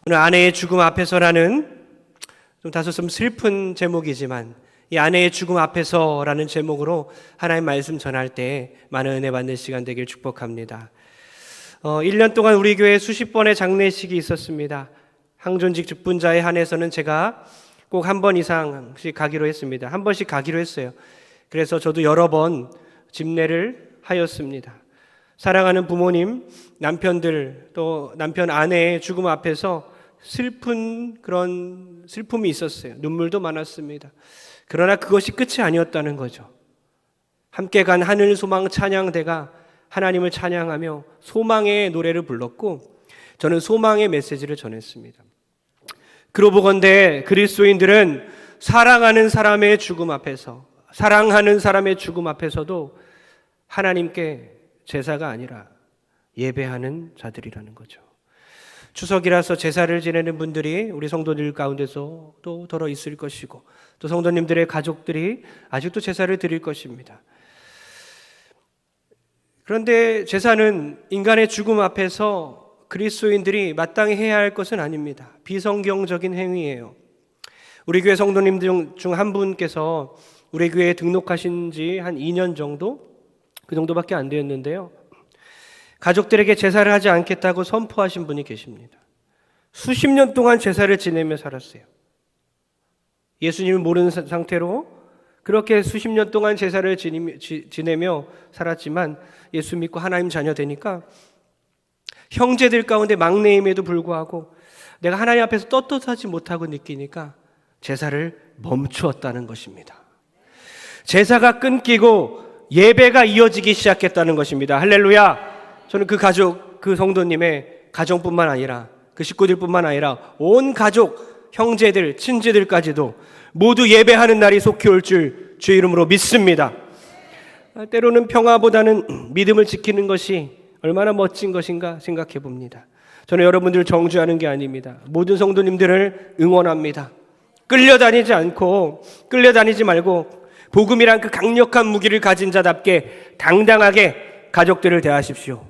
오늘 아내의 죽음 앞에서라는 좀 다소 좀 슬픈 제목이지만 이 아내의 죽음 앞에서라는 제목으로 하나님 말씀 전할 때 많은 은혜 받는 시간 되길 축복합니다. 1년 동안 우리 교회에 수십 번의 장례식이 있었습니다. 항존직 직분자에 한해서는 제가 꼭 한 번 이상씩 가기로 했습니다. 한 번씩 가기로 했어요. 그래서 저도 여러 번 집례를 하였습니다. 사랑하는 부모님, 남편들, 또 남편 아내의 죽음 앞에서 그런 슬픔이 있었어요. 눈물도 많았습니다. 그러나 그것이 끝이 아니었다는 거죠. 함께 간 하늘 소망 찬양대가 하나님을 찬양하며 소망의 노래를 불렀고 저는 소망의 메시지를 전했습니다. 그러고 보건대 그리스도인들은 사랑하는 사람의 죽음 앞에서도 하나님께 제사가 아니라 예배하는 자들이라는 거죠. 추석이라서 제사를 지내는 분들이 우리 성도들 가운데서도 더러 있을 것이고 또 성도님들의 가족들이 아직도 제사를 드릴 것입니다. 그런데 제사는 인간의 죽음 앞에서 그리스도인들이 마땅히 해야 할 것은 아닙니다. 비성경적인 행위예요. 우리 교회 성도님 중 한 분께서 우리 교회에 등록하신 지 한 2년 정도? 그 정도밖에 안 되었는데요. 가족들에게 제사를 하지 않겠다고 선포하신 분이 계십니다. 수십 년 동안 제사를 지내며 살았어요. 예수님을 모르는 상태로 그렇게 수십 년 동안 제사를 지내며 살았지만 예수 믿고 하나님 자녀 되니까 형제들 가운데 막내임에도 불구하고 내가 하나님 앞에서 떳떳하지 못하고 느끼니까 제사를 멈추었다는 것입니다. 제사가 끊기고 예배가 이어지기 시작했다는 것입니다. 할렐루야. 저는 그 가족, 그 성도님의 가정뿐만 아니라 그 식구들뿐만 아니라 온 가족, 형제들, 친지들까지도 모두 예배하는 날이 속히 올 줄 주의 이름으로 믿습니다. 때로는 평화보다는 믿음을 지키는 것이 얼마나 멋진 것인가 생각해 봅니다. 저는 여러분들을 정죄하는 게 아닙니다. 모든 성도님들을 응원합니다. 끌려다니지 말고 복음이란 그 강력한 무기를 가진 자답게 당당하게 가족들을 대하십시오.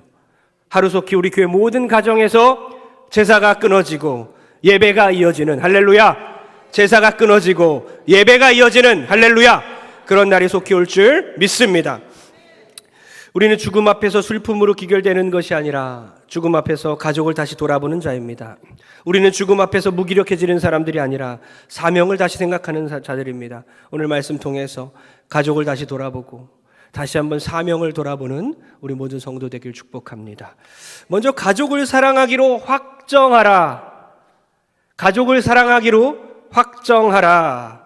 하루속히 우리 교회 모든 가정에서 제사가 끊어지고 예배가 이어지는 할렐루야, 제사가 끊어지고 예배가 이어지는 할렐루야, 그런 날이 속히 올 줄 믿습니다. 우리는 죽음 앞에서 슬픔으로 기결되는 것이 아니라 죽음 앞에서 가족을 다시 돌아보는 자입니다. 우리는 죽음 앞에서 무기력해지는 사람들이 아니라 사명을 다시 생각하는 자들입니다. 오늘 말씀 통해서 가족을 다시 돌아보고 다시 한번 사명을 돌아보는 우리 모든 성도 되길 축복합니다. 먼저 가족을 사랑하기로 확정하라. 가족을 사랑하기로 확정하라.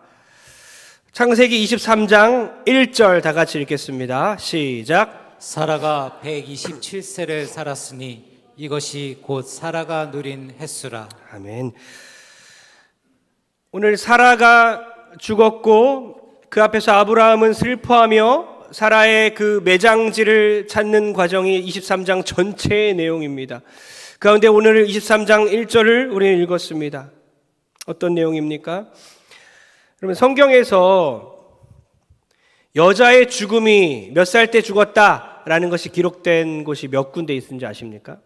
창세기 23장 1절 다 같이 읽겠습니다. 시작. 사라가 127세를 살았으니 이것이 곧 사라가 누린 횟수라. 아멘. 오늘 사라가 죽었고 그 앞에서 아브라함은 슬퍼하며 사라의 그 매장지를 찾는 과정이 23장 전체의 내용입니다. 그 가운데 오늘 23장 1절을 우리는 읽었습니다. 어떤 내용입니까? 그러면 성경에서 여자의 죽음이 몇 살 때 죽었다라는 것이 기록된 곳이 몇 군데 있는지 아십니까?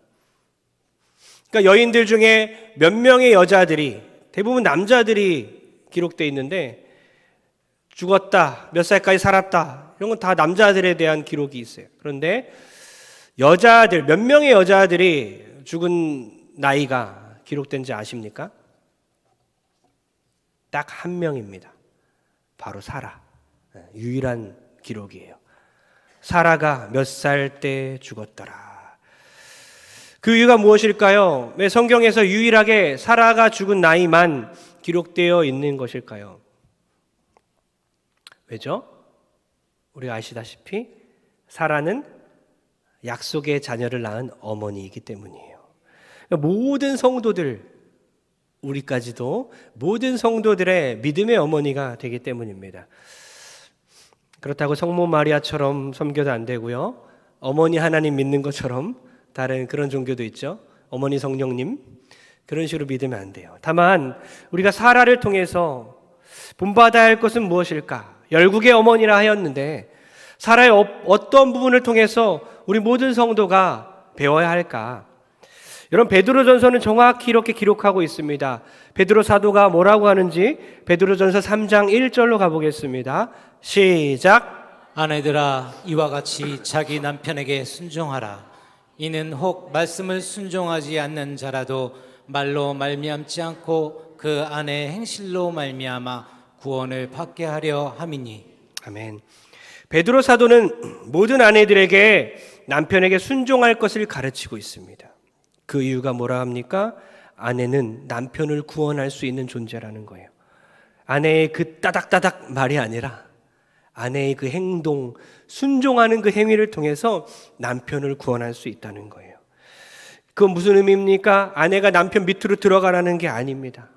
그러니까 여인들 중에 몇 명의 여자들이, 대부분 남자들이 기록되어 있는데 죽었다, 몇 살까지 살았다, 이런 건 다 남자들에 대한 기록이 있어요. 그런데 여자들, 몇 명의 여자들이 죽은 나이가 기록된지 아십니까? 딱 한 명입니다. 바로 사라. 유일한 기록이에요. 사라가 몇 살 때 죽었더라. 그 이유가 무엇일까요? 왜 성경에서 유일하게 사라가 죽은 나이만 기록되어 있는 것일까요? 왜죠? 우리가 아시다시피 사라는 약속의 자녀를 낳은 어머니이기 때문이에요. 모든 성도들, 우리까지도 모든 성도들의 믿음의 어머니가 되기 때문입니다. 그렇다고 성모 마리아처럼 섬겨도 안 되고요. 어머니 하나님 믿는 것처럼 다른 그런 종교도 있죠. 어머니 성령님, 그런 식으로 믿으면 안 돼요. 다만 우리가 사라를 통해서 본받아야 할 것은 무엇일까? 열국의 어머니라 하였는데 사라의 어떤 부분을 통해서 우리 모든 성도가 배워야 할까? 여러분, 베드로전서는 정확히 이렇게 기록하고 있습니다. 베드로 사도가 뭐라고 하는지 베드로전서 3장 1절로 가보겠습니다. 시작. 아내들아 이와 같이 자기 남편에게 순종하라. 이는 혹 말씀을 순종하지 않는 자라도 말로 말미암지 않고 그 아내의 행실로 말미암아 구원을 받게 하려 함이니. 아멘. 베드로 사도는 모든 아내들에게 남편에게 순종할 것을 가르치고 있습니다. 그 이유가 뭐라 합니까? 아내는 남편을 구원할 수 있는 존재라는 거예요. 아내의 그 따닥따닥 말이 아니라 아내의 그 행동, 순종하는 그 행위를 통해서 남편을 구원할 수 있다는 거예요. 그건 무슨 의미입니까? 아내가 남편 밑으로 들어가라는 게 아닙니다.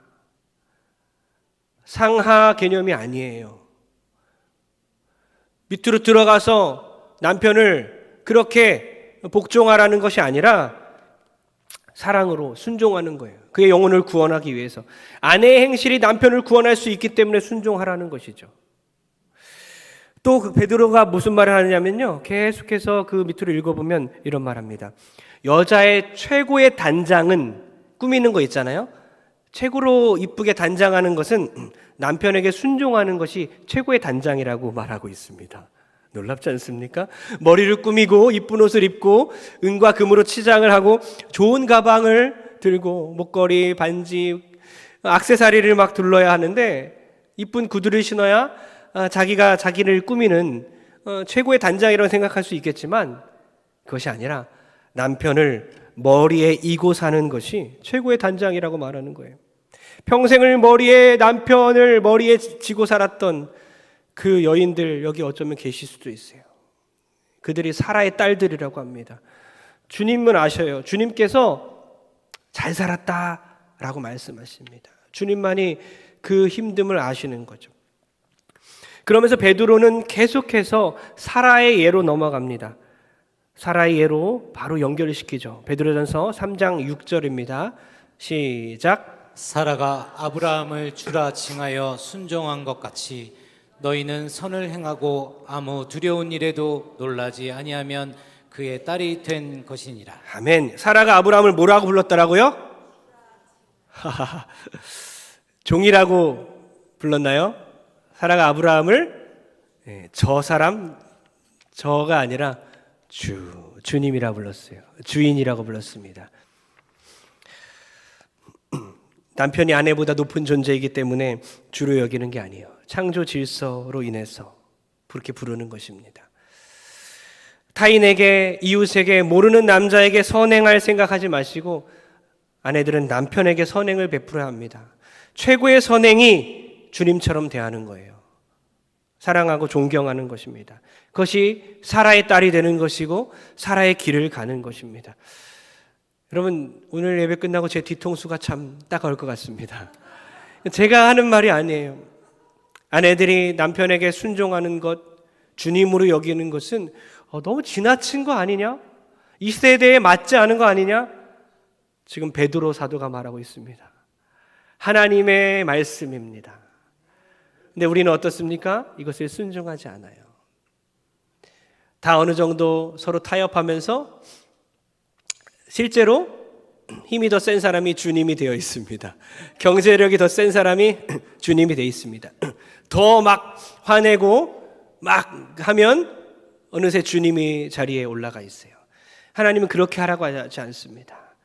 상하 개념이 아니에요. 밑으로 들어가서 남편을 그렇게 복종하라는 것이 아니라 사랑으로 순종하는 거예요. 그의 영혼을 구원하기 위해서. 아내의 행실이 남편을 구원할 수 있기 때문에 순종하라는 것이죠. 또 그 베드로가 무슨 말을 하느냐면요, 계속해서 그 밑으로 읽어보면 이런 말합니다. 여자의 최고의 단장은, 꾸미는 거 있잖아요. 최고로 이쁘게 단장하는 것은 남편에게 순종하는 것이 최고의 단장이라고 말하고 있습니다. 놀랍지 않습니까? 머리를 꾸미고 이쁜 옷을 입고 은과 금으로 치장을 하고 좋은 가방을 들고 목걸이, 반지, 액세서리를 막 둘러야 하는데 이쁜 구두를 신어야 자기가 자기를 꾸미는 최고의 단장이라고 생각할 수 있겠지만 그것이 아니라 남편을 머리에 이고 사는 것이 최고의 단장이라고 말하는 거예요. 평생을 남편을 머리에 지고 살았던 그 여인들 여기 어쩌면 계실 수도 있어요. 그들이 사라의 딸들이라고 합니다. 주님은 아셔요. 주님께서 잘 살았다라고 말씀하십니다. 주님만이 그 힘듦을 아시는 거죠. 그러면서 베드로는 계속해서 사라의 예로 넘어갑니다. 사라의 예로 바로 연결시키죠. 베드로전서 3장 6절입니다. 시작. 사라가 아브라함을 주라 칭하여 순종한 것 같이 너희는 선을 행하고 아무 두려운 일에도 놀라지 아니하면 그의 딸이 된 것이니라. 아멘. 사라가 아브라함을 뭐라고 불렀더라고요? 종이라고 불렀나요? 사라가 아브라함을 저 사람, 저가 아니라 주님이라 불렀어요. 주인이라고 불렀습니다. 남편이 아내보다 높은 존재이기 때문에 주로 여기는 게 아니에요. 창조 질서로 인해서 그렇게 부르는 것입니다. 타인에게, 이웃에게, 모르는 남자에게 선행할 생각하지 마시고 아내들은 남편에게 선행을 베풀어야 합니다. 최고의 선행이 주님처럼 대하는 거예요. 사랑하고 존경하는 것입니다. 그것이 사라의 딸이 되는 것이고 사라의 길을 가는 것입니다. 여러분, 오늘 예배 끝나고 제 뒤통수가 참 따가울 것 같습니다. 제가 하는 말이 아니에요. 아내들이 남편에게 순종하는 것, 주님으로 여기는 것은 너무 지나친 거 아니냐? 이 세대에 맞지 않은 거 아니냐? 지금 베드로 사도가 말하고 있습니다. 하나님의 말씀입니다. 근데 우리는 어떻습니까? 이것을 순종하지 않아요. 다 어느 정도 서로 타협하면서 실제로 힘이 더 센 사람이 주님이 되어 있습니다. 경제력이 더 센 사람이 주님이 되어 있습니다. 더 막 화내고 막 하면 어느새 주님이 자리에 올라가 있어요. 하나님은 그렇게 하라고 하지 않습니다.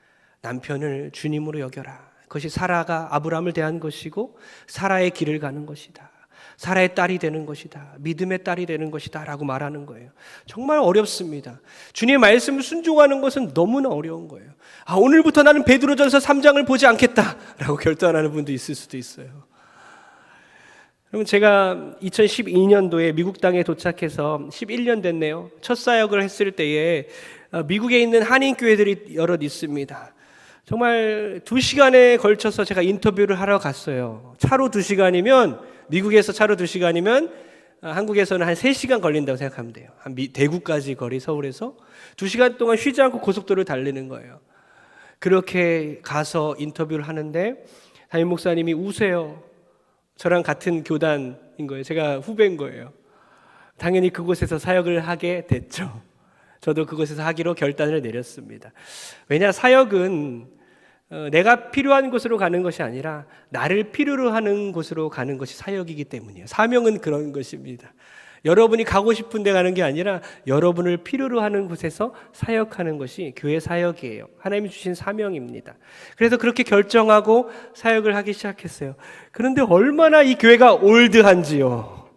남편을 주님으로 여겨라. 그것이 사라가 아브라함을 대한 것이고 사라의 길을 가는 것이다. 사라의 딸이 되는 것이다. 믿음의 딸이 되는 것이다 라고 말하는 거예요. 정말 어렵습니다. 주님의 말씀을 순종하는 것은 너무나 어려운 거예요. 오늘부터 나는 베드로전서 3장을 보지 않겠다 라고 결단하는 분도 있을 수도 있어요. 여러분, 제가 2012년도에 미국 땅에 도착해서 11년 됐네요. 첫 사역을 했을 때에 미국에 있는 한인교회들이 여럿 있습니다. 정말 2시간에 걸쳐서 제가 인터뷰를 하러 갔어요. 차로 2시간이면, 미국에서 차로 2시간이면 한국에서는 한 3시간 걸린다고 생각하면 돼요. 한 대구까지 거리, 서울에서 2시간 동안 쉬지 않고 고속도로를 달리는 거예요. 그렇게 가서 인터뷰를 하는데 담임 목사님이 우세요. 저랑 같은 교단인 거예요. 제가 후배인 거예요. 당연히 그곳에서 사역을 하게 됐죠. 저도 그곳에서 하기로 결단을 내렸습니다. 왜냐, 사역은 내가 필요한 곳으로 가는 것이 아니라 나를 필요로 하는 곳으로 가는 것이 사역이기 때문이에요. 사명은 그런 것입니다. 여러분이 가고 싶은 데 가는 게 아니라 여러분을 필요로 하는 곳에서 사역하는 것이 교회 사역이에요. 하나님이 주신 사명입니다. 그래서 그렇게 결정하고 사역을 하기 시작했어요. 그런데 얼마나 이 교회가 올드한지요.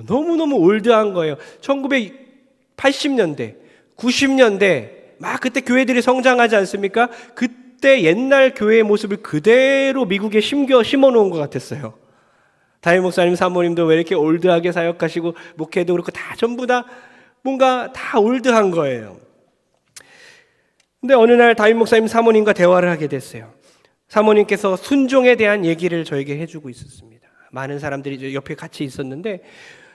너무너무 올드한 거예요. 1980년대, 90년대 막 그때 교회들이 성장하지 않습니까? 그때 옛날 교회의 모습을 그대로 미국에 심어놓은 것 같았어요. 담임 목사님, 사모님도 왜 이렇게 올드하게 사역하시고 목회도 그렇고 다 전부 다 뭔가 다 올드한 거예요. 근데 어느 날 담임 목사님, 사모님과 대화를 하게 됐어요. 사모님께서 순종에 대한 얘기를 저에게 해주고 있었습니다. 많은 사람들이 옆에 같이 있었는데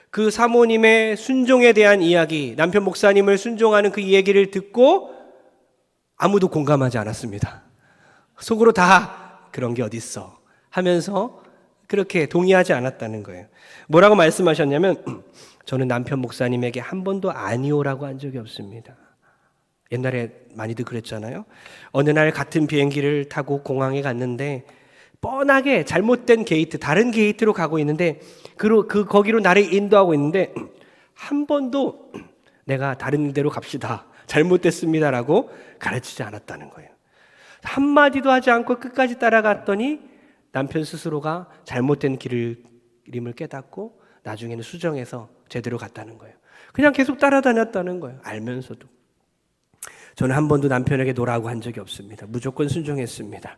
그 사모님의 순종에 대한 이야기, 남편 목사님을 순종하는 그 얘기를 듣고 아무도 공감하지 않았습니다. 속으로 다 그런 게 어딨어 하면서 그렇게 동의하지 않았다는 거예요. 뭐라고 말씀하셨냐면 저는 남편 목사님에게 한 번도 아니오라고 한 적이 없습니다. 옛날에 많이들 그랬잖아요. 어느 날 같은 비행기를 타고 공항에 갔는데 뻔하게 잘못된 게이트, 다른 게이트로 가고 있는데 거기로 나를 인도하고 있는데 한 번도 내가 다른 데로 갑시다, 잘못됐습니다라고 가르치지 않았다는 거예요. 한마디도 하지 않고 끝까지 따라갔더니 남편 스스로가 잘못된 길임을 깨닫고 나중에는 수정해서 제대로 갔다는 거예요. 그냥 계속 따라다녔다는 거예요. 알면서도. 저는 한 번도 남편에게 노라고 한 적이 없습니다. 무조건 순종했습니다.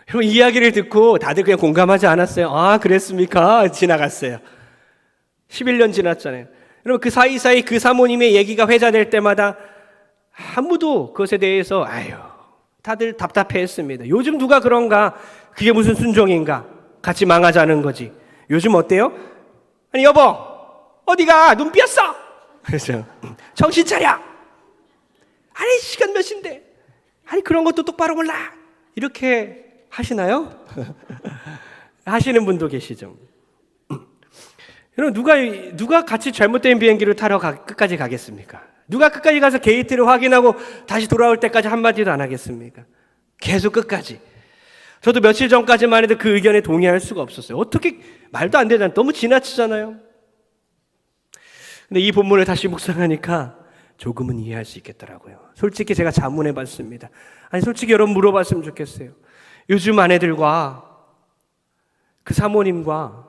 여러분, 이야기를 듣고 다들 그냥 공감하지 않았어요. 아, 그랬습니까? 지나갔어요. 11년 지났잖아요. 여러분, 그 사이사이 그 사모님의 얘기가 회자될 때마다 아무도 그것에 대해서 다들 답답해했습니다. 요즘 누가 그런가? 그게 무슨 순종인가? 같이 망하자는 거지. 요즘 어때요? 아니, 여보, 어디가? 눈 삐었어? 그래서 정신 차려. 아니, 시간 몇인데? 아니, 그런 것도 똑바로 몰라. 이렇게 하시나요? 하시는 분도 계시죠. 여러분, 누가 같이 잘못된 비행기를 타러 끝까지 가겠습니까? 누가 끝까지 가서 게이트를 확인하고 다시 돌아올 때까지 한마디도 안 하겠습니까? 계속 끝까지. 저도 며칠 전까지만 해도 그 의견에 동의할 수가 없었어요. 어떻게, 말도 안 되잖아요. 너무 지나치잖아요. 근데 이 본문을 다시 묵상하니까 조금은 이해할 수 있겠더라고요. 솔직히 제가 자문해 봤습니다. 아니, 솔직히 여러분 물어봤으면 좋겠어요. 요즘 아내들과 그 사모님과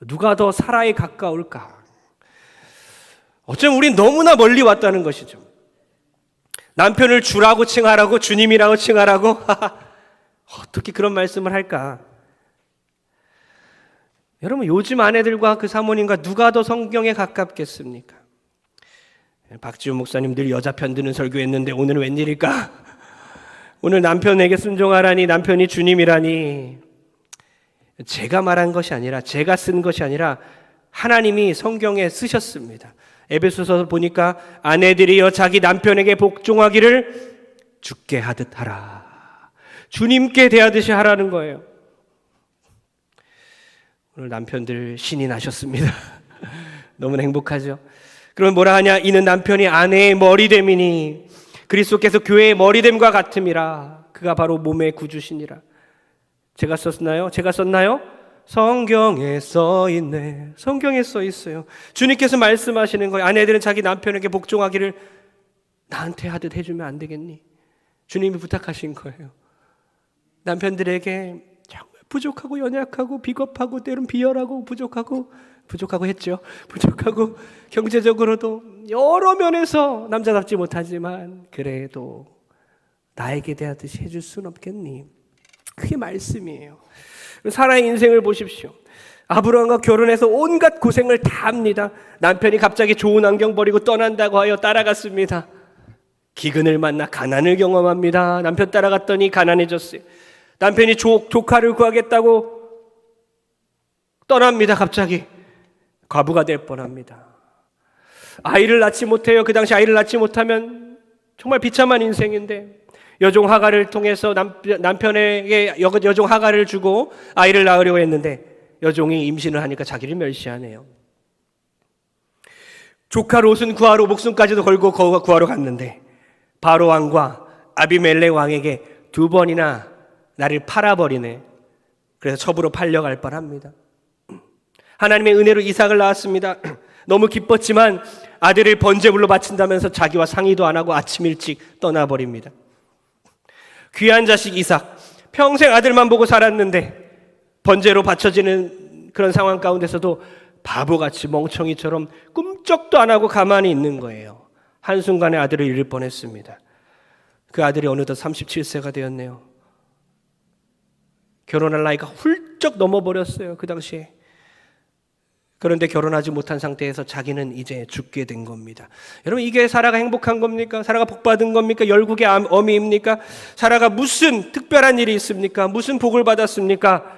누가 더 사랑에 가까울까? 어쩌면 우린 너무나 멀리 왔다는 것이죠. 남편을 주라고 칭하라고, 주님이라고 칭하라고. 어떻게 그런 말씀을 할까? 여러분, 요즘 아내들과 그 사모님과 누가 더 성경에 가깝겠습니까? 박지훈 목사님 늘 여자 편 드는 설교했는데 오늘은 웬일일까? 오늘 남편에게 순종하라니, 남편이 주님이라니. 제가 말한 것이 아니라, 제가 쓴 것이 아니라 하나님이 성경에 쓰셨습니다. 에베소서 보니까 아내들이여 자기 남편에게 복종하기를 주께 하듯 하라. 주님께 대하듯이 하라는 거예요. 오늘 남편들 신이 나셨습니다. 너무 행복하죠? 그럼 뭐라 하냐? 이는 남편이 아내의 머리됨이니 그리스도께서 교회의 머리됨과 같음이라. 그가 바로 몸의 구주시니라. 제가 썼나요? 성경에 써 있네. 성경에 써 있어요. 주님께서 말씀하시는 거예요. 아내들은 자기 남편에게 복종하기를 나한테 하듯 해주면 안 되겠니? 주님이 부탁하신 거예요. 남편들에게 정말 부족하고 연약하고 비겁하고 때론 비열하고 부족하고 했죠. 부족하고 경제적으로도 여러 면에서 남자답지 못하지만 그래도 나에게 대하듯이 해줄 수는 없겠니? 그게 말씀이에요. 사라의 인생을 보십시오. 아브라함과 결혼해서 온갖 고생을 다 합니다. 남편이 갑자기 좋은 환경 버리고 떠난다고 하여 따라갔습니다. 기근을 만나 가난을 경험합니다. 남편 따라갔더니 가난해졌어요. 남편이 조카를 구하겠다고 떠납니다. 갑자기 과부가 될 뻔합니다. 아이를 낳지 못해요. 그 당시 아이를 낳지 못하면 정말 비참한 인생인데 여종 하갈을 통해서 남편에게 여종 하갈을 주고 아이를 낳으려고 했는데 여종이 임신을 하니까 자기를 멸시하네요. 조카 롯은 구하러 목숨까지도 걸고 구하러 갔는데 바로 왕과 아비멜렉 왕에게 2번이나 나를 팔아버리네. 그래서 첩으로 팔려갈 뻔합니다. 하나님의 은혜로 이삭을 낳았습니다. 너무 기뻤지만 아들을 번제물로 바친다면서 자기와 상의도 안 하고 아침 일찍 떠나버립니다. 귀한 자식 이삭, 평생 아들만 보고 살았는데 번제로 바쳐지는 그런 상황 가운데서도 바보같이 멍청이처럼 꿈쩍도 안 하고 가만히 있는 거예요. 한순간에 아들을 잃을 뻔했습니다. 그 아들이 어느덧 37세가 되었네요. 결혼할 나이가 훌쩍 넘어버렸어요. 그 당시에. 그런데 결혼하지 못한 상태에서 자기는 이제 죽게 된 겁니다. 여러분, 이게 사라가 행복한 겁니까? 사라가 복받은 겁니까? 열국의 어미입니까? 사라가 무슨 특별한 일이 있습니까? 무슨 복을 받았습니까?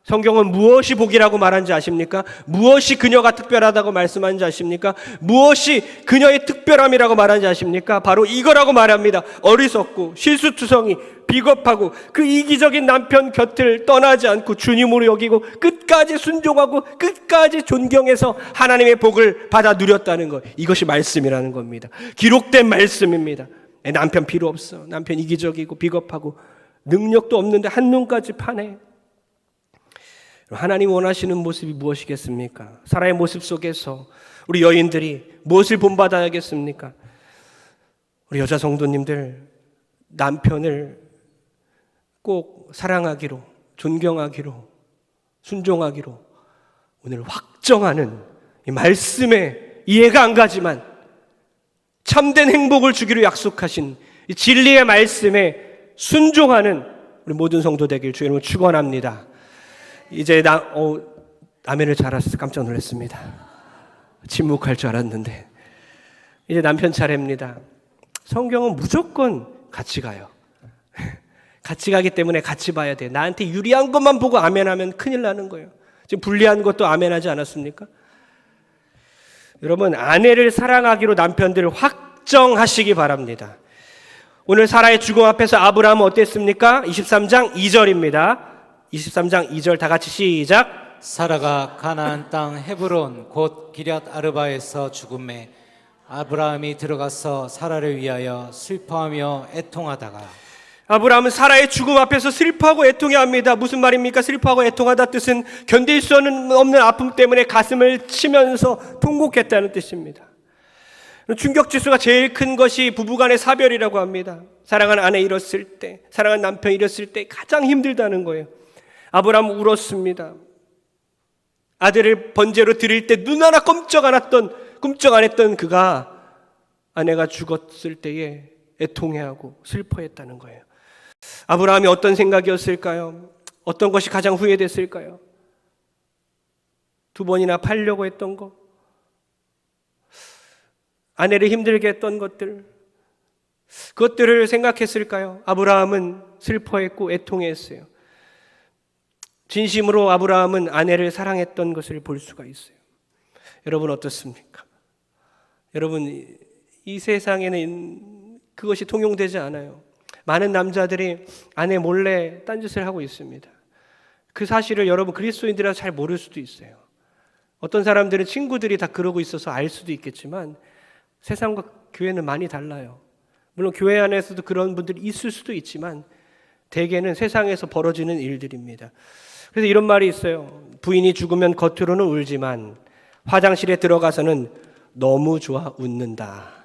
성경은 무엇이 복이라고 말한지 아십니까? 무엇이 그녀가 특별하다고 말씀하는지 아십니까? 무엇이 그녀의 특별함이라고 말하는지 아십니까? 바로 이거라고 말합니다. 어리석고 실수투성이 비겁하고 그 이기적인 남편 곁을 떠나지 않고 주님으로 여기고 끝까지 순종하고 끝까지 존경해서 하나님의 복을 받아 누렸다는 것. 이것이 말씀이라는 겁니다. 기록된 말씀입니다. 남편 필요 없어. 남편 이기적이고 비겁하고 능력도 없는데 한눈까지 파네. 하나님 원하시는 모습이 무엇이겠습니까? 사라의 모습 속에서 우리 여인들이 무엇을 본받아야겠습니까? 우리 여자 성도님들, 남편을 꼭 사랑하기로, 존경하기로, 순종하기로 오늘 확정하는 이 말씀에 이해가 안 가지만 참된 행복을 주기로 약속하신 이 진리의 말씀에 순종하는 우리 모든 성도 되길 주의 이름으로 축원합니다. 이제 아멘을 잘하셔서 깜짝 놀랐습니다. 침묵할 줄 알았는데 이제 남편 차례입니다. 성경은 무조건 같이 가요. 같이 가기 때문에 같이 봐야 돼요. 나한테 유리한 것만 보고 아멘하면 큰일 나는 거예요. 지금 불리한 것도 아멘하지 않았습니까? 여러분, 아내를 사랑하기로 남편들을 확정하시기 바랍니다. 오늘 사라의 죽음 앞에서 아브라함은 어땠습니까? 23장 2절입니다. 23장 2절 다 같이 시작. 사라가 가나안 땅 헤브론 곧 기럇 아르바에서 죽음에 아브라함이 들어가서 사라를 위하여 슬퍼하며 애통하다가. 아브라함은 사라의 죽음 앞에서 슬퍼하고 애통해합니다. 무슨 말입니까? 슬퍼하고 애통하다 뜻은 견딜 수 없는 아픔 때문에 가슴을 치면서 통곡했다는 뜻입니다. 충격지수가 제일 큰 것이 부부간의 사별이라고 합니다. 사랑하는 아내 잃었을 때, 사랑하는 남편 잃었을 때 가장 힘들다는 거예요. 아브라함은 울었습니다. 아들을 번제로 드릴 때 눈 하나 꼼짝 안 했던 그가 아내가 죽었을 때에 애통해하고 슬퍼했다는 거예요. 아브라함이 어떤 생각이었을까요? 어떤 것이 가장 후회됐을까요? 2번이나 팔려고 했던 것, 아내를 힘들게 했던 것들, 그것들을 생각했을까요? 아브라함은 슬퍼했고 애통했어요. 진심으로 아브라함은 아내를 사랑했던 것을 볼 수가 있어요. 여러분 어떻습니까? 여러분, 이 세상에는 그것이 통용되지 않아요. 많은 남자들이 아내 몰래 딴짓을 하고 있습니다. 그 사실을 여러분 그리스도인들이라서 잘 모를 수도 있어요. 어떤 사람들은 친구들이 다 그러고 있어서 알 수도 있겠지만 세상과 교회는 많이 달라요. 물론 교회 안에서도 그런 분들이 있을 수도 있지만 대개는 세상에서 벌어지는 일들입니다. 그래서 이런 말이 있어요. 부인이 죽으면 겉으로는 울지만 화장실에 들어가서는 너무 좋아 웃는다.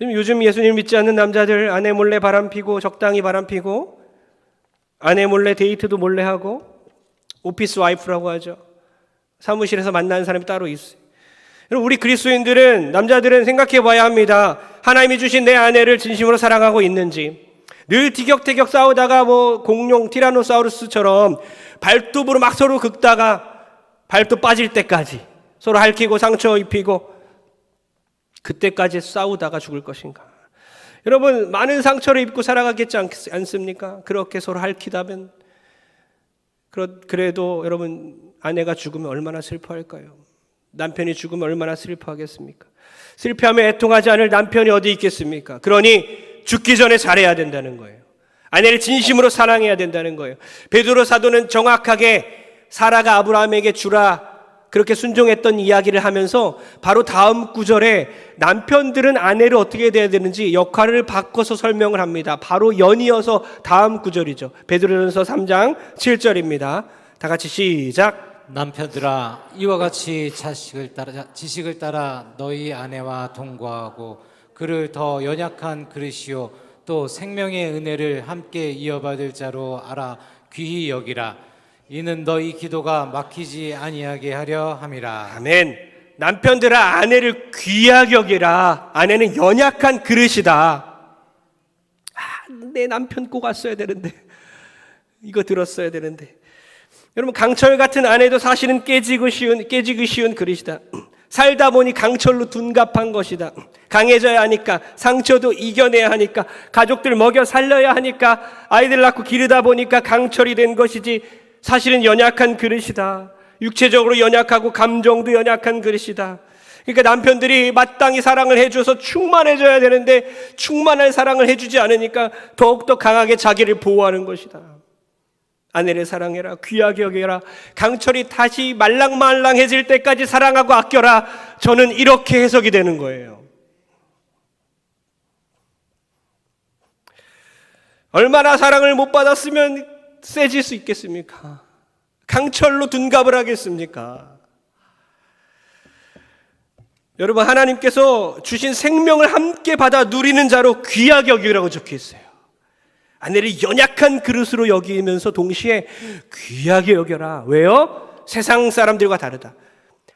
요즘 예수님 믿지 않는 남자들 아내 몰래 바람피고 적당히 바람피고 아내 몰래 데이트도 몰래 하고 오피스 와이프라고 하죠. 사무실에서 만나는 사람이 따로 있어요. 우리 그리스도인들은, 남자들은 생각해 봐야 합니다. 하나님이 주신 내 아내를 진심으로 사랑하고 있는지. 늘 티격태격 싸우다가 공룡 티라노사우루스처럼 발톱으로 막 서로 긁다가 발톱 빠질 때까지 서로 핥히고 상처 입히고 그때까지 싸우다가 죽을 것인가? 여러분, 많은 상처를 입고 살아가겠지 않습니까? 그렇게 서로 핥히다면. 그래도 여러분, 아내가 죽으면 얼마나 슬퍼할까요? 남편이 죽으면 얼마나 슬퍼하겠습니까? 슬퍼하며 애통하지 않을 남편이 어디 있겠습니까? 그러니 죽기 전에 잘해야 된다는 거예요. 아내를 진심으로 사랑해야 된다는 거예요. 베드로 사도는 정확하게 사라가 아브라함에게 주라 그렇게 순종했던 이야기를 하면서 바로 다음 구절에 남편들은 아내를 어떻게 돼야 되는지 역할을 바꿔서 설명을 합니다. 바로 연이어서 다음 구절이죠. 베드로전서 3장 7절입니다. 다 같이 시작. 남편들아 이와 같이 지식을 따라 너희 아내와 동거하고 그를 더 연약한 그릇이요 또 생명의 은혜를 함께 이어받을 자로 알아 귀히 여기라. 이는 너희 기도가 막히지 아니하게 하려 함이라. 아멘. 남편들아 아내를 귀하게 여기라. 아내는 연약한 그릇이다. 내 남편 꼭 왔어야 되는데, 이거 들었어야 되는데. 여러분, 강철 같은 아내도 사실은 깨지기 쉬운 그릇이다. 살다 보니 강철로 둔갑한 것이다. 강해져야 하니까, 상처도 이겨내야 하니까, 가족들 먹여 살려야 하니까, 아이들 낳고 기르다 보니까 강철이 된 것이지 사실은 연약한 그릇이다. 육체적으로 연약하고 감정도 연약한 그릇이다. 그러니까 남편들이 마땅히 사랑을 해줘서 충만해져야 되는데 충만한 사랑을 해주지 않으니까 더욱더 강하게 자기를 보호하는 것이다. 아내를 사랑해라. 귀하게 여겨라. 강철이 다시 말랑말랑해질 때까지 사랑하고 아껴라. 저는 이렇게 해석이 되는 거예요. 얼마나 사랑을 못 받았으면 세질 수 있겠습니까? 강철로 둔갑을 하겠습니까? 여러분, 하나님께서 주신 생명을 함께 받아 누리는 자로 귀하게 여기라고 적혀 있어요. 아내를 연약한 그릇으로 여기면서 동시에 귀하게 여겨라. 왜요? 세상 사람들과 다르다.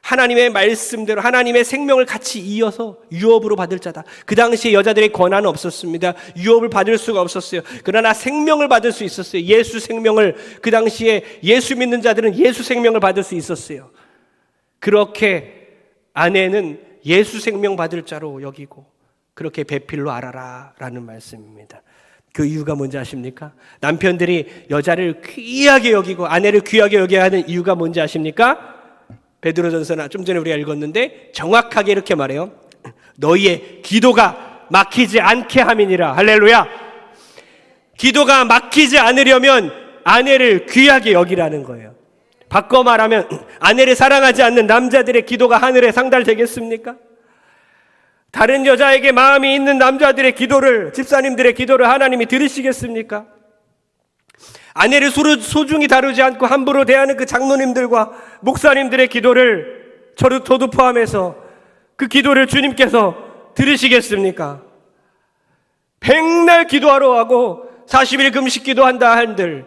하나님의 말씀대로 하나님의 생명을 같이 이어서 유업으로 받을 자다. 그 당시에 여자들의 권한은 없었습니다. 유업을 받을 수가 없었어요. 그러나 생명을 받을 수 있었어요. 예수 생명을, 그 당시에 예수 믿는 자들은 예수 생명을 받을 수 있었어요. 그렇게 아내는 예수 생명 받을 자로 여기고 그렇게 배필로 알아라 라는 말씀입니다. 그 이유가 뭔지 아십니까? 남편들이 여자를 귀하게 여기고 아내를 귀하게 여겨야 하는 이유가 뭔지 아십니까? 베드로전서나 좀 전에 우리가 읽었는데 정확하게 이렇게 말해요. 너희의 기도가 막히지 않게 함이니라. 할렐루야. 기도가 막히지 않으려면 아내를 귀하게 여기라는 거예요. 바꿔 말하면 아내를 사랑하지 않는 남자들의 기도가 하늘에 상달되겠습니까? 다른 여자에게 마음이 있는 남자들의 기도를, 집사님들의 기도를 하나님이 들으시겠습니까? 아내를 소중히 다루지 않고 함부로 대하는 그 장로님들과 목사님들의 기도를 저도 포함해서 그 기도를 주님께서 들으시겠습니까? 백날 기도하러 하고 40일 금식 기도한다 한들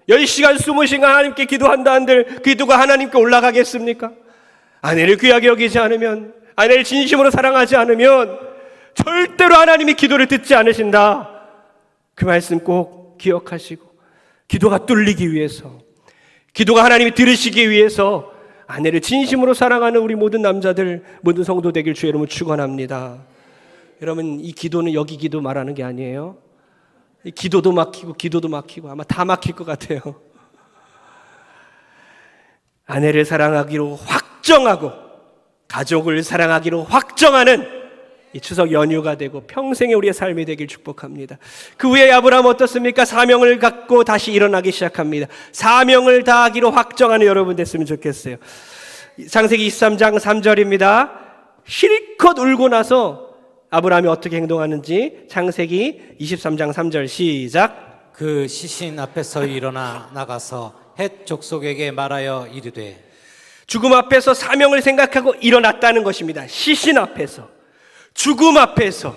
10시간 20시간 하나님께 기도한다 한들 그 기도가 하나님께 올라가겠습니까? 아내를 귀하게 여기지 않으면, 아내를 진심으로 사랑하지 않으면 절대로 하나님이 기도를 듣지 않으신다. 그 말씀 꼭 기억하시고 기도가 뚫리기 위해서, 기도가 하나님이 들으시기 위해서 아내를 진심으로 사랑하는 우리 모든 남자들, 모든 성도 되길 주의 이름으로 축원합니다. 여러분, 이 기도는 여기 기도 말하는 게 아니에요. 이 기도도 막히고 아마 다 막힐 것 같아요. 아내를 사랑하기로 확정하고 가족을 사랑하기로 확정하는 이 추석 연휴가 되고 평생의 우리의 삶이 되길 축복합니다. 그 후에 아브라함 어떻습니까? 사명을 갖고 다시 일어나기 시작합니다. 사명을 다하기로 확정하는 여러분 됐으면 좋겠어요. 창세기 23장 3절입니다. 실컷 울고 나서 아브라함이 어떻게 행동하는지 창세기 23장 3절 시작. 그 시신 앞에서 일어나 나가서 헷 족속에게 말하여 이르되. 죽음 앞에서 사명을 생각하고 일어났다는 것입니다. 시신 앞에서, 죽음 앞에서,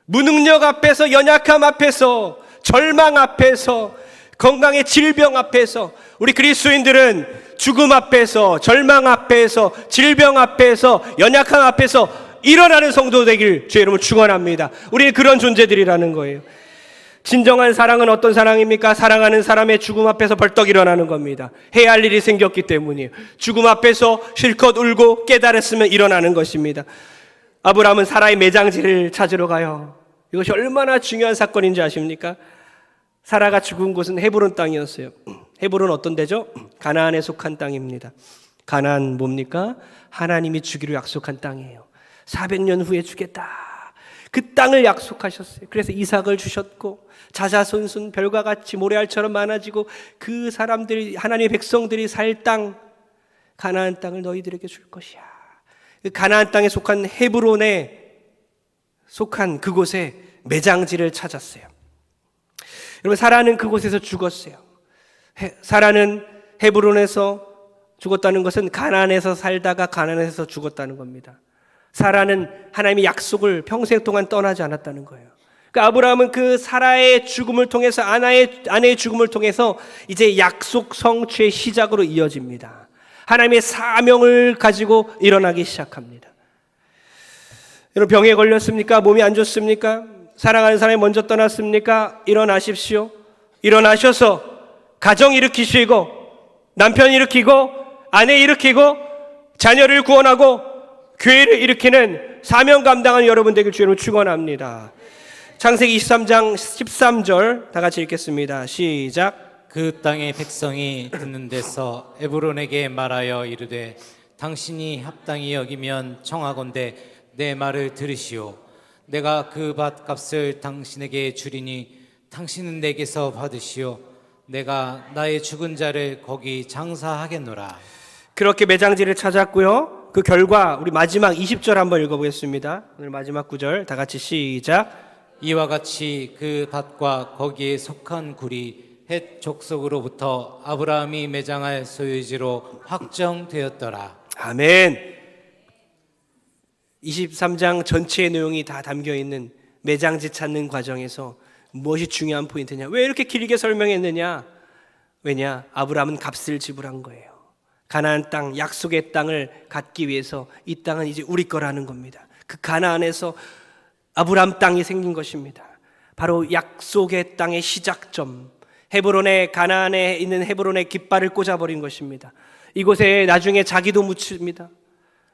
무능력 앞에서, 연약함 앞에서, 절망 앞에서, 건강의 질병 앞에서, 우리 그리스도인들은 죽음 앞에서, 절망 앞에서, 질병 앞에서, 연약함 앞에서 일어나는 성도 되길 주의 이름으로 축원합니다. 우리는 그런 존재들이라는 거예요. 진정한 사랑은 어떤 사랑입니까? 사랑하는 사람의 죽음 앞에서 벌떡 일어나는 겁니다. 해야 할 일이 생겼기 때문이에요. 죽음 앞에서 실컷 울고 깨달았으면 일어나는 것입니다. 아브라함은 사라의 매장지를 찾으러 가요. 이것이 얼마나 중요한 사건인지 아십니까? 사라가 죽은 곳은 헤브론 땅이었어요. 헤브론 어떤 데죠? 가나안에 속한 땅입니다. 가나안 뭡니까? 하나님이 주기로 약속한 땅이에요. 400년 후에 주겠다. 그 땅을 약속하셨어요. 그래서 이삭을 주셨고 자자손손 별과 같이 모래알처럼 많아지고 그 사람들이, 하나님의 백성들이 살 땅, 가나안 땅을 너희들에게 줄 것이야. 그 가나안 땅에 속한 헤브론에 속한 그곳에 매장지를 찾았어요. 여러분, 사라는 그곳에서 죽었어요. 사라는 헤브론에서 죽었다는 것은 가나안에서 살다가 가나안에서 죽었다는 겁니다. 사라는 하나님의 약속을 평생 동안 떠나지 않았다는 거예요. 그러니까 아브라함은 그 사라의 죽음을 통해서 아내의 죽음을 통해서 이제 약속 성취의 시작으로 이어집니다. 하나님의 사명을 가지고 일어나기 시작합니다. 여러분, 병에 걸렸습니까? 몸이 안 좋습니까? 사랑하는 사람이 먼저 떠났습니까? 일어나십시오. 일어나셔서 가정 일으키시고 남편 일으키고 아내 일으키고 자녀를 구원하고 교회를 일으키는 사명 감당한 여러분 되길 주님으로 축원합니다. 창세기 23장 13절 다 같이 읽겠습니다. 시작. 그 땅의 백성이 듣는 데서 에브론에게 말하여 이르되 당신이 합당히 여기면 청하건대 내 말을 들으시오. 내가 그 밭값을 당신에게 주리니 당신은 내게서 받으시오. 내가 나의 죽은 자를 거기 장사하겠노라. 그렇게 매장지를 찾았고요. 그 결과 우리 마지막 20절 한번 읽어보겠습니다. 오늘 마지막 9절 다 같이 시작. 이와 같이 그 밭과 거기에 속한 굴이 헷 족속으로부터 아브라함이 매장할 소유지로 확정되었더라. 아멘. 23장 전체의 내용이 다 담겨있는 매장지 찾는 과정에서 무엇이 중요한 포인트냐? 왜 이렇게 길게 설명했느냐? 왜냐? 아브라함은 값을 지불한 거예요. 가나안 땅, 약속의 땅을 갖기 위해서 이 땅은 이제 우리 거라는 겁니다. 그 가나안에서 아브라함 땅이 생긴 것입니다. 바로 약속의 땅의 시작점, 헤브론의 가나안에 있는 헤브론의 깃발을 꽂아버린 것입니다. 이곳에 나중에 자기도 묻힙니다.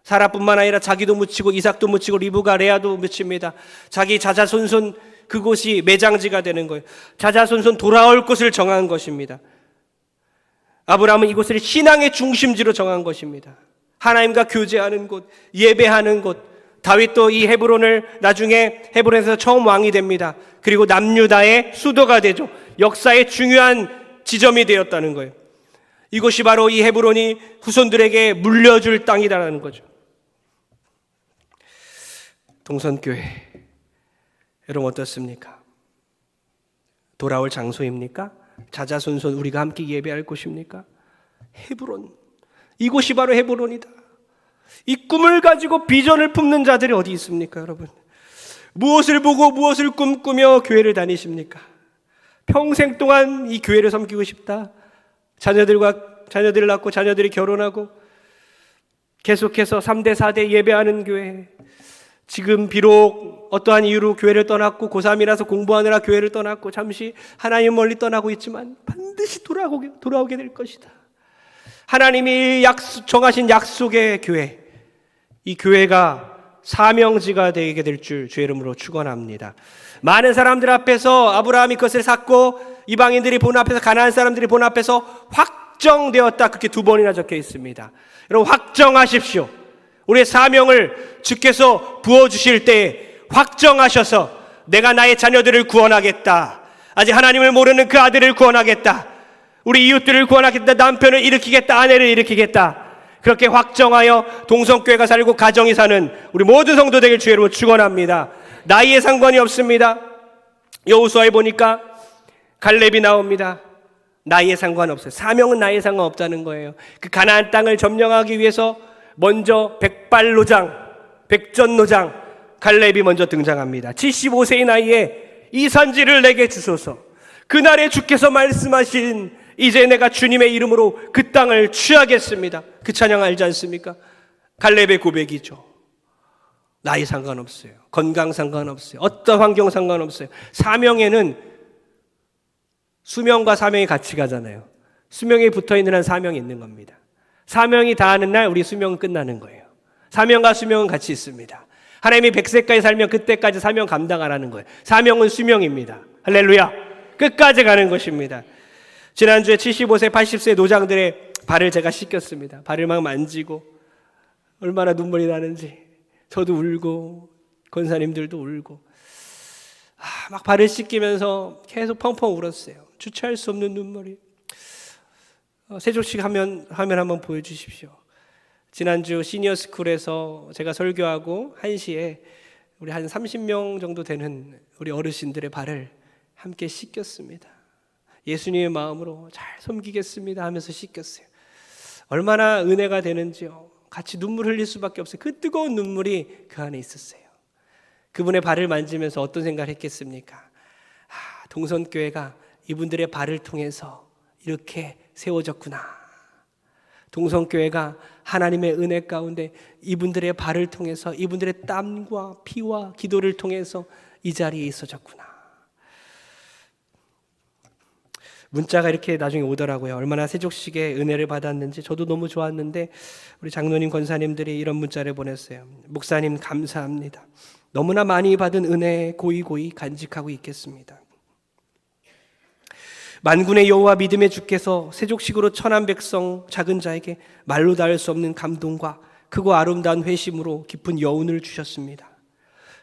사라뿐만 아니라 자기도 묻히고 이삭도 묻히고 리브가 레아도 묻힙니다. 자기 자자손손 그곳이 매장지가 되는 거예요. 자자손손 돌아올 곳을 정한 것입니다. 아브라함은 이곳을 신앙의 중심지로 정한 것입니다. 하나님과 교제하는 곳, 예배하는 곳. 다윗도 이 헤브론을 나중에 헤브론에서 처음 왕이 됩니다. 그리고 남유다의 수도가 되죠. 역사의 중요한 지점이 되었다는 거예요. 이곳이 바로 이 헤브론이 후손들에게 물려줄 땅이라는 거죠. 동선교회, 여러분 어떻습니까? 돌아올 장소입니까? 자자손손 우리가 함께 예배할 곳입니까? 헤브론, 이곳이 바로 헤브론이다. 이 꿈을 가지고 비전을 품는 자들이 어디 있습니까, 여러분? 무엇을 보고 무엇을 꿈꾸며 교회를 다니십니까? 평생 동안 이 교회를 섬기고 싶다. 자녀들을 낳고 자녀들이 결혼하고 계속해서 3대 4대 예배하는 교회. 지금 비록 어떠한 이유로 교회를 떠났고 고3이라서 공부하느라 교회를 떠났고 잠시 하나님 멀리 떠나고 있지만 반드시 돌아오게 될 것이다. 하나님이 정하신 약속의 교회, 이 교회가 사명지가 되게 될 줄 주의 이름으로 축원합니다. 많은 사람들 앞에서 아브라함이 그것을 샀고 이방인들이 본 앞에서 가나안 사람들이 본 앞에서 확정되었다. 그렇게 2번이나 적혀 있습니다. 여러분 확정하십시오. 우리의 사명을 주께서 부어주실 때 확정하셔서 내가 나의 자녀들을 구원하겠다. 아직 하나님을 모르는 그 아들을 구원하겠다. 우리 이웃들을 구원하겠다. 남편을 일으키겠다. 아내를 일으키겠다. 그렇게 확정하여 동성교회가 살고 가정이 사는 우리 모든 성도 되길 주의 이름으로 축원합니다. 나이에 상관이 없습니다. 여호수아에 보니까 갈렙이 나옵니다. 나이에 상관없어요. 사명은 나이에 상관없다는 거예요. 그 가나안 땅을 점령하기 위해서 먼저 백전노장 갈렙이 먼저 등장합니다. 75세의 나이에 이 산지를 내게 주소서. 그날에 주께서 말씀하신 이제 내가 주님의 이름으로 그 땅을 취하겠습니다. 그 찬양 알지 않습니까? 갈렙의 고백이죠. 나이 상관없어요. 건강 상관없어요. 어떤 환경 상관없어요. 사명에는 수명과 사명이 같이 가잖아요. 수명이 붙어있는 한 사명이 있는 겁니다. 사명이 다하는 날 우리 수명은 끝나는 거예요. 사명과 수명은 같이 있습니다. 하나님이 100세까지 살면 그때까지 사명 감당하라는 거예요. 사명은 수명입니다. 할렐루야. 끝까지 가는 것입니다. 지난주에 75세, 80세 노장들의 발을 제가 씻겼습니다. 발을 막 만지고 얼마나 눈물이 나는지 저도 울고 권사님들도 울고 막 발을 씻기면서 계속 펑펑 울었어요. 주체할 수 없는 눈물이. 세종식 화면 한번 보여주십시오. 지난주 시니어스쿨에서 제가 설교하고 1시에 우리 한 30명 정도 되는 우리 어르신들의 발을 함께 씻겼습니다. 예수님의 마음으로 잘 섬기겠습니다 하면서 씻겼어요. 얼마나 은혜가 되는지요. 같이 눈물 흘릴 수밖에 없어요. 그 뜨거운 눈물이 그 안에 있었어요. 그분의 발을 만지면서 어떤 생각을 했겠습니까? 동선교회가 이분들의 발을 통해서 이렇게 세워졌구나. 동성교회가 하나님의 은혜 가운데 이분들의 발을 통해서, 이분들의 땀과 피와 기도를 통해서 이 자리에 있어졌구나. 문자가 이렇게 나중에 오더라고요. 얼마나 세족식의 은혜를 받았는지. 저도 너무 좋았는데 우리 장로님 권사님들이 이런 문자를 보냈어요. 목사님 감사합니다. 너무나 많이 받은 은혜 고이고이 간직하고 있겠습니다. 만군의 여호와 믿음의 주께서 세족식으로 천한 백성 작은 자에게 말로 닿을 수 없는 감동과 크고 아름다운 회심으로 깊은 여운을 주셨습니다.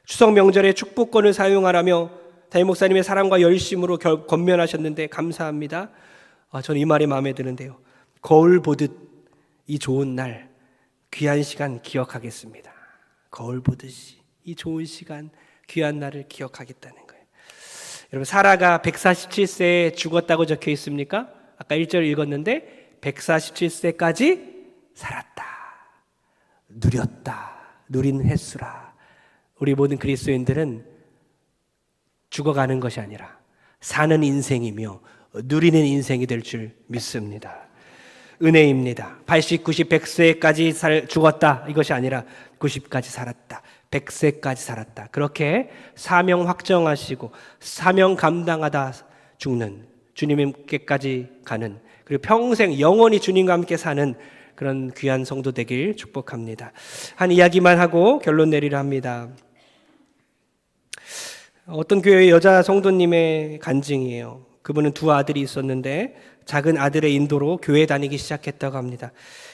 추석 명절에 축복권을 사용하라며 담임 목사님의 사랑과 열심으로 권면하셨는데 감사합니다. 저는 이 말이 마음에 드는데요. 거울 보듯 이 좋은 날, 귀한 시간 기억하겠습니다. 거울 보듯이 이 좋은 시간, 귀한 날을 기억하겠다는 거예요. 여러분, 사라가 147세에 죽었다고 적혀 있습니까? 아까 1절 읽었는데 147세까지 살았다, 누렸다, 누린 횟수라. 우리 모든 그리스도인들은 죽어가는 것이 아니라 사는 인생이며 누리는 인생이 될 줄 믿습니다. 은혜입니다. 80, 90, 100세까지 죽었다 이것이 아니라 90까지 살았다, 100세까지 살았다. 그렇게 사명 확정하시고 사명 감당하다 죽는, 주님께까지 가는, 그리고 평생 영원히 주님과 함께 사는 그런 귀한 성도 되길 축복합니다. 한 이야기만 하고 결론 내리려 합니다. 어떤 교회의 여자 성도님의 간증이에요. 그분은 두 아들이 있었는데 작은 아들의 인도로 교회 다니기 시작했다고 합니다.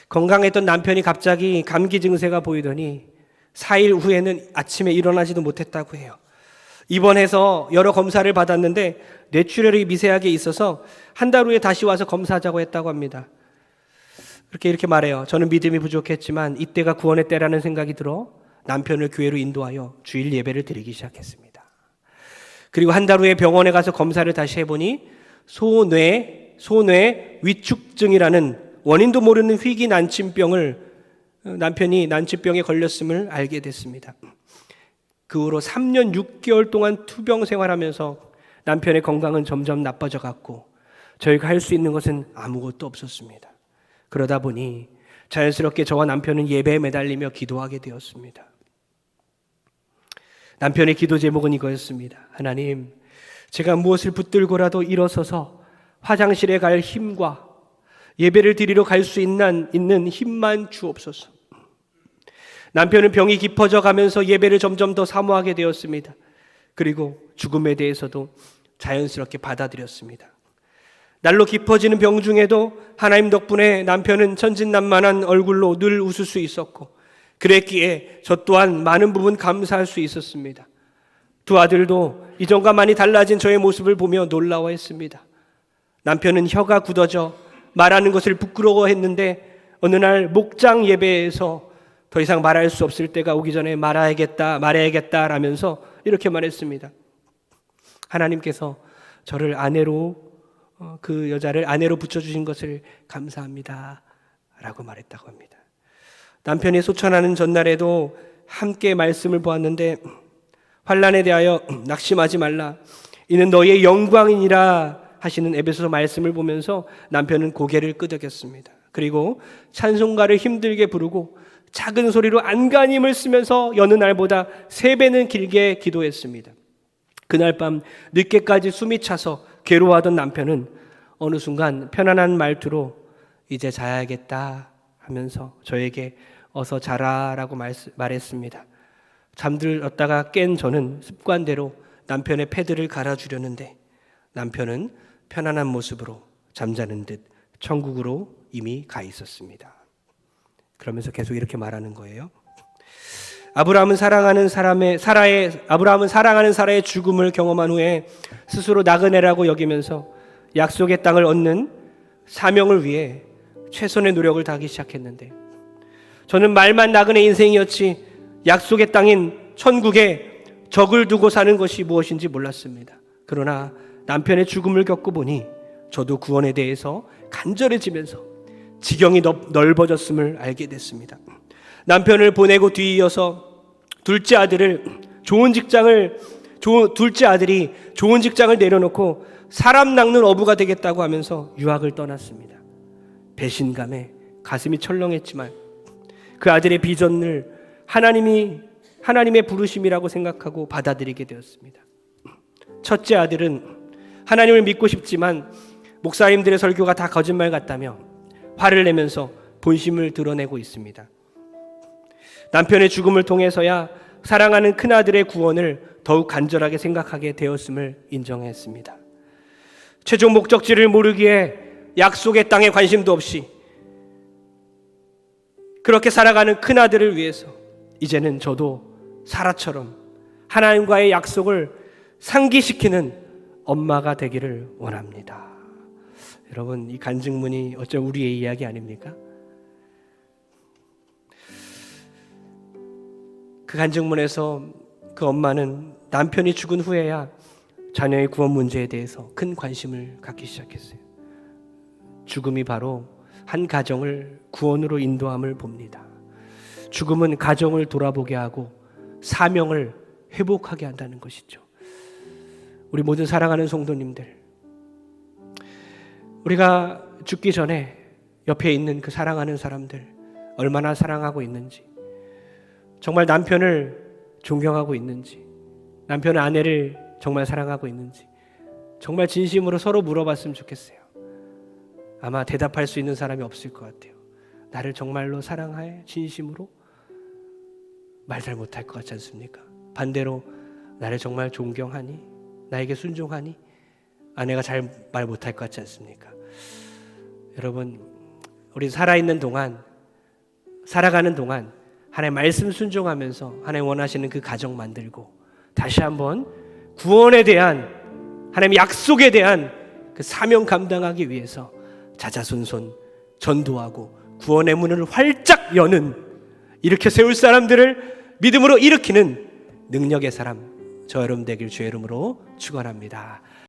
건강했던 남편이 갑자기 감기 증세가 보이더니 4일 후에는 아침에 일어나지도 못했다고 해요. 입원해서 여러 검사를 받았는데 뇌출혈이 미세하게 있어서 한 달 후에 다시 와서 검사하자고 했다고 합니다. 이렇게 말해요. 저는 믿음이 부족했지만 이때가 구원의 때라는 생각이 들어 남편을 교회로 인도하여 주일 예배를 드리기 시작했습니다. 그리고 한 달 후에 병원에 가서 검사를 다시 해보니 소뇌 위축증이라는 원인도 모르는 희귀 난침병을, 남편이 난치병에 걸렸음을 알게 됐습니다. 그 후로 3년 6개월 동안 투병 생활하면서 남편의 건강은 점점 나빠져 갔고 저희가 할 수 있는 것은 아무것도 없었습니다. 그러다 보니 자연스럽게 저와 남편은 예배에 매달리며 기도하게 되었습니다. 남편의 기도 제목은 이거였습니다. 하나님, 제가 무엇을 붙들고라도 일어서서 화장실에 갈 힘과 예배를 드리러 갈 수 있는 힘만 주옵소서. 남편은 병이 깊어져 가면서 예배를 점점 더 사모하게 되었습니다. 그리고 죽음에 대해서도 자연스럽게 받아들였습니다. 날로 깊어지는 병 중에도 하나님 덕분에 남편은 천진난만한 얼굴로 늘 웃을 수 있었고, 그랬기에 저 또한 많은 부분 감사할 수 있었습니다. 두 아들도 이전과 많이 달라진 저의 모습을 보며 놀라워했습니다. 남편은 혀가 굳어져 말하는 것을 부끄러워했는데 어느 날 목장 예배에서 더 이상 말할 수 없을 때가 오기 전에 말해야겠다라면서 이렇게 말했습니다. 하나님께서 저를 그 여자를 아내로 붙여주신 것을 감사합니다 라고 말했다고 합니다. 남편이 소천하는 전날에도 함께 말씀을 보았는데 환난에 대하여 낙심하지 말라, 이는 너희의 영광이니라 하시는 에베소서 말씀을 보면서 남편은 고개를 끄덕였습니다. 그리고 찬송가를 힘들게 부르고 작은 소리로 안간힘을 쓰면서 여느 날보다 3배는 길게 기도했습니다. 그날 밤 늦게까지 숨이 차서 괴로워하던 남편은 어느 순간 편안한 말투로 이제 자야겠다 하면서 저에게 어서 자라라고 말했습니다. 잠들었다가 깬 저는 습관대로 남편의 패드를 갈아주려는데 남편은 편안한 모습으로 잠자는 듯 천국으로 이미 가 있었습니다. 그러면서 계속 이렇게 말하는 거예요. 아브라함은 사랑하는 사라의 죽음을 경험한 후에 스스로 나그네라고 여기면서 약속의 땅을 얻는 사명을 위해 최선의 노력을 다하기 시작했는데 저는 말만 나그네 인생이었지 약속의 땅인 천국에 적을 두고 사는 것이 무엇인지 몰랐습니다. 그러나 남편의 죽음을 겪고 보니 저도 구원에 대해서 간절해지면서 지경이 넓어졌음을 알게 됐습니다. 남편을 보내고 뒤이어서 둘째 아들이 좋은 직장을 내려놓고 사람 낚는 어부가 되겠다고 하면서 유학을 떠났습니다. 배신감에 가슴이 철렁했지만 그 아들의 비전을 하나님의 부르심이라고 생각하고 받아들이게 되었습니다. 첫째 아들은 하나님을 믿고 싶지만 목사님들의 설교가 다 거짓말 같다며 화를 내면서 본심을 드러내고 있습니다. 남편의 죽음을 통해서야 사랑하는 큰아들의 구원을 더욱 간절하게 생각하게 되었음을 인정했습니다. 최종 목적지를 모르기에 약속의 땅에 관심도 없이 그렇게 살아가는 큰아들을 위해서 이제는 저도 사라처럼 하나님과의 약속을 상기시키는 엄마가 되기를 원합니다. 여러분, 이 간증문이 어쩜 우리의 이야기 아닙니까? 그 간증문에서 그 엄마는 남편이 죽은 후에야 자녀의 구원 문제에 대해서 큰 관심을 갖기 시작했어요. 죽음이 바로 한 가정을 구원으로 인도함을 봅니다. 죽음은 가정을 돌아보게 하고 사명을 회복하게 한다는 것이죠. 우리 모든 사랑하는 성도님들, 우리가 죽기 전에 옆에 있는 그 사랑하는 사람들 얼마나 사랑하고 있는지, 정말 남편을 존경하고 있는지, 남편은 아내를 정말 사랑하고 있는지 정말 진심으로 서로 물어봤으면 좋겠어요. 아마 대답할 수 있는 사람이 없을 것 같아요. 나를 정말로 사랑해? 진심으로? 말 잘 못할 것 같지 않습니까? 반대로 나를 정말 존경하니? 나에게 순종하니? 아내가 잘 말 못할 것 같지 않습니까? 여러분, 우리 살아가는 동안 하나님 말씀 순종하면서 하나님 원하시는 그 가정 만들고 다시 한번 구원에 대한 하나님의 약속에 대한 그 사명 감당하기 위해서 자자손손 전도하고 구원의 문을 활짝 여는, 이렇게 세울 사람들을 믿음으로 일으키는 능력의 사람, 저 여러분 되길 주의 이름으로 축원합니다.